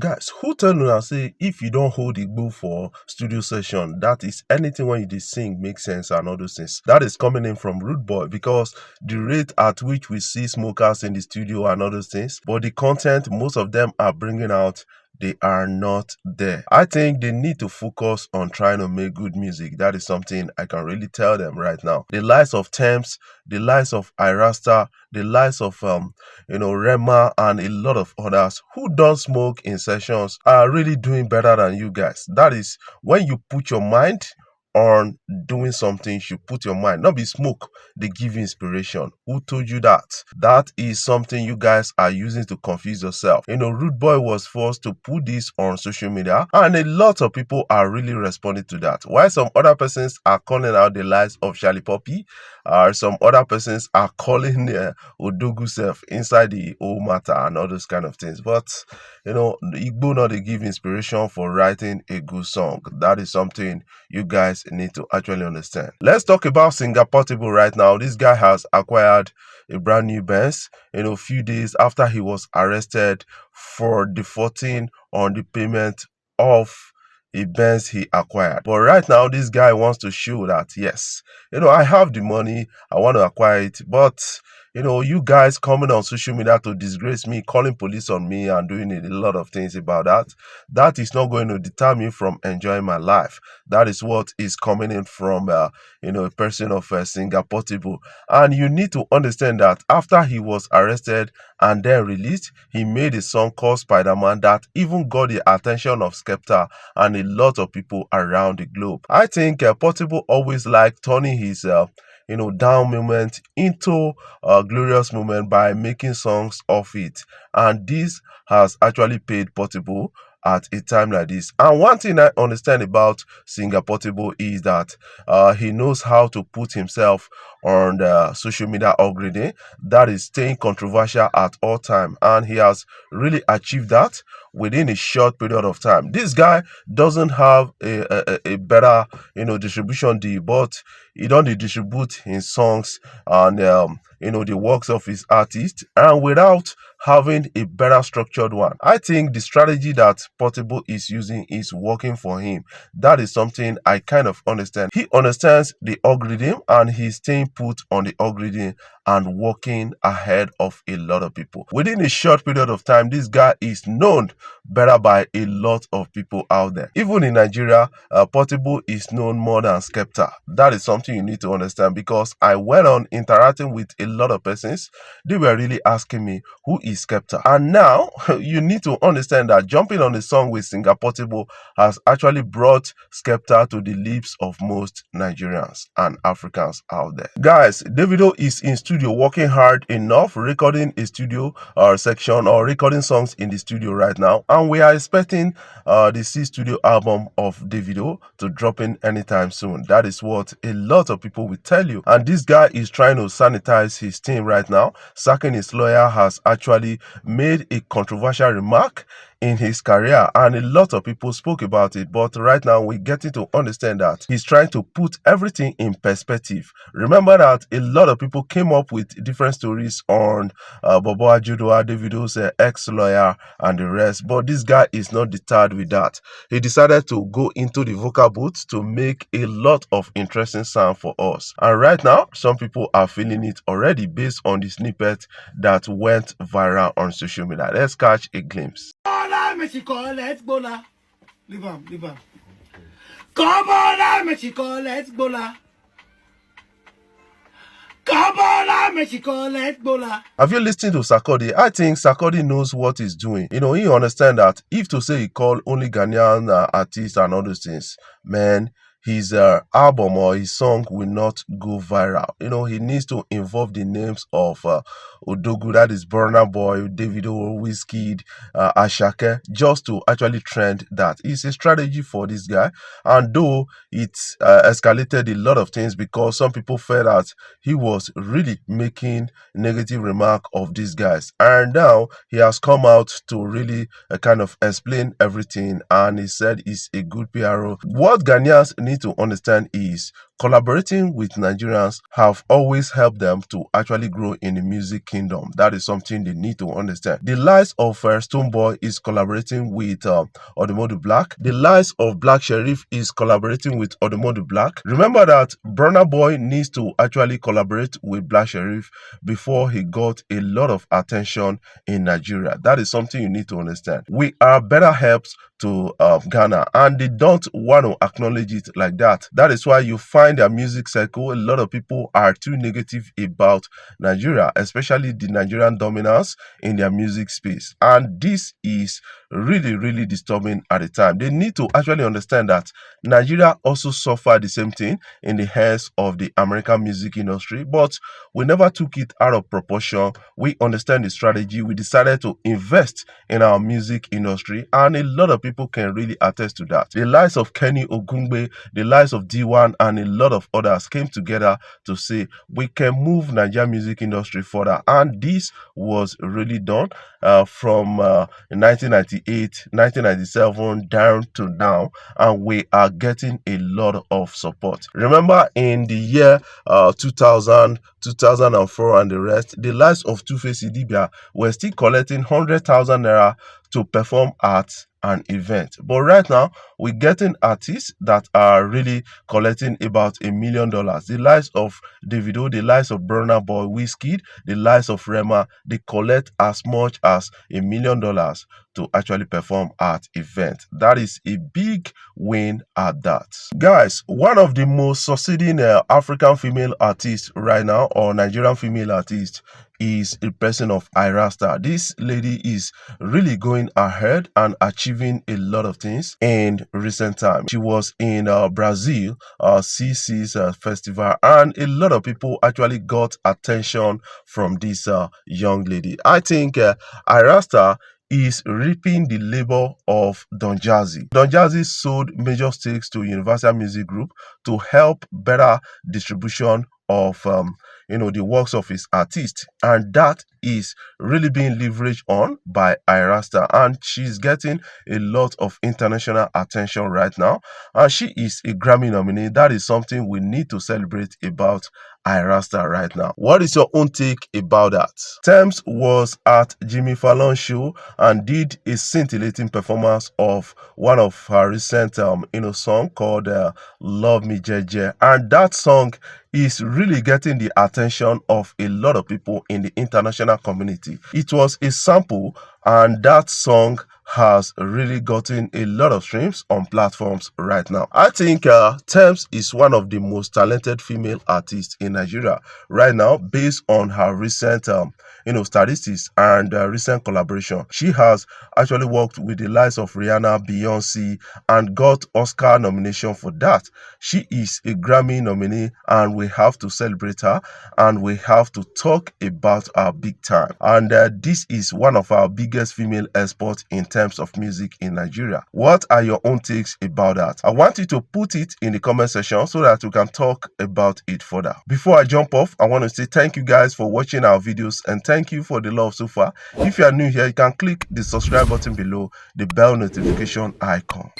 Guys, who tell you now say if you don't hold Igbo for studio session, that is anything when you dey sing makes sense and all those things. That is coming in from Rude Boy, because the rate at which we see smokers in the studio and all those things, but the content most of them are bringing out, they are not there. I think they need to focus on trying to make good music. That is something I can really tell them right now. The likes of Tems, the likes of Ayra Starr, the likes of Rema and a lot of others who don't smoke in sessions are really doing better than you guys. That is when you put your mind on doing something, you should put your mind, not be smoke, they give you inspiration. Who told you that? That is something you guys are using to confuse yourself. Rude Boy was forced to put this on social media, and a lot of people are really responding to that. While some other persons are calling out the lies of Charlie Poppy, some other persons are calling Odogu self inside the whole matter and all those kind of things. But the Igbo not they give inspiration for writing a good song. That is something you guys need to actually understand. Let's talk about Singer Portable right now. This guy has acquired a brand new Benz, a few days after he was arrested for defaulting on the payment of a Benz he acquired. But right now, this guy wants to show that, yes, I have the money, I want to acquire it, but you guys coming on social media to disgrace me, calling police on me and doing a lot of things about that is not going to deter me from enjoying my life. That is what is coming in from a person of Singer Portable. And you need to understand that after he was arrested and then released, he made a song called Spider-Man that even got the attention of Skepta and a lot of people around the globe. I think Portable always liked turning his down moment into a glorious moment by making songs of it, and this has actually paid Portable at a time like this. And one thing I understand about Singer Portable is that he knows how to put himself on the social media upgrading, that is staying controversial at all time, and he has really achieved that within a short period of time. This guy doesn't have a better distribution deal, but he don't distribute his songs and the works of his artists, and without having a better structured one. I think the strategy that Portable is using is working for him. That is something I kind of understand. He understands the algorithm and he's staying put on the algorithm and working ahead of a lot of people. Within a short period of time, this guy is known better by a lot of people out there. Even in Nigeria, Portable is known more than Skepta. That is something you need to understand, because I went on interacting with a lot of persons. They were really asking me, who is Skepta? And now you need to understand that jumping on a song with Singer Portable has actually brought Skepta to the lips of most Nigerians and Africans out there. Guys, Davido is in studio working hard enough, recording a studio section or recording songs in the studio right now, and we are expecting the C studio album of Davido to drop in anytime soon. That is what a lot of people will tell you. And this guy is trying to sanitize his team right now. Sacking his lawyer has actually made a controversial remark in his career, and a lot of people spoke about it, but right now we're getting to understand that he's trying to put everything in perspective. Remember that a lot of people came up with different stories on Bobo Ajudoa, Davido's ex-lawyer and the rest, but this guy is not deterred with that. He decided to go into the vocal booth to make a lot of interesting sound for us, and right now some people are feeling it already based on the snippet that went viral on social media. Let's catch a glimpse. Let's bola. Leave him. Come on, Mexico, let's bola. Come on, Mexico, let's bola. Have you listened to Sarkodie? I think Sarkodie knows what he's doing. He understands that if to say he call only Ghanaian artists and all those things, man, his album or his song will not go viral. He needs to involve the names of Odogu, that is Burna Boy, Davido, Wizkid, Ashake, just to actually trend that. It's a strategy for this guy, and though it's escalated a lot of things because some people felt that he was really making negative remark of these guys, and now he has come out to really kind of explain everything, and he said he's a good PRO. What Ghanaians need to understand is collaborating with Nigerians have always helped them to actually grow in the music kingdom. That is something they need to understand. The likes of Stonebwoy is collaborating with Odemodu Black. The likes of Black Sheriff is collaborating with Odemodu Black. Remember that Burna Boy needs to actually collaborate with Black Sheriff before he got a lot of attention in Nigeria. That is something you need to understand. We are better helps to Ghana, and they don't want to acknowledge it like that. That is why you find their music circle, a lot of people are too negative about Nigeria, especially the Nigerian dominance in their music space. And this is really disturbing at the time. They need to actually understand that Nigeria also suffered the same thing in the hands of the American music industry, but we never took it out of proportion. We understand the strategy. We decided to invest in our music industry, and a lot of people can really attest to that. The likes of Kenny Ogungbe, the likes of D1, and a lot of others came together to say we can move Nigerian music industry further, and this was really done from 1998, 1997 down to now, and we are getting a lot of support. Remember in the year 2000, 2004 and the rest, the likes of Two-Face Idibia were still collecting 100,000 naira to perform at an event. But right now, we're getting artists that are really collecting about $1 million. The likes of Davido, the likes of Burna Boy, Wizkid, the likes of Rema, they collect as much as $1 million to actually perform at event. That is a big win at that. Guys, one of the most succeeding African female artists right now, or Nigerian female artist, is a person of Ayra Starr. This lady is really going ahead and achieving a lot of things in recent time. She was in Brazil, CC's festival, and a lot of people actually got attention from this young lady. I think Ayra Starr is reaping the labor of Don Jazzy. Don Jazzy sold major stakes to Universal Music Group to help better distribution of the works of his artist, and that is really being leveraged on by Ayra Starr, and she's getting a lot of international attention right now, and she is a Grammy nominee. That is something we need to celebrate about Ayra Starr right now. What is your own take about that? Tems was at Jimmy Fallon's show and did a scintillating performance of one of her recent song called Love Me Jeje, and that song is really getting the attention of a lot of people in the international community. It was a sample, and that song has really gotten a lot of streams on platforms right now. I think Tems is one of the most talented female artists in Nigeria right now, based on her recent statistics and recent collaboration. She has actually worked with the likes of Rihanna, Beyonce, and got Oscar nomination for that. She is a Grammy nominee, and we have to celebrate her, and we have to talk about her big time. And this is one of our biggest female exports in terms of music in Nigeria. What are your own takes about that? I want you to put it in the comment section so that we can talk about it further. Before I jump off, I want to say thank you guys for watching our videos, and thank you for the love so far. If you are new here, you can click the subscribe button below, the bell notification icon.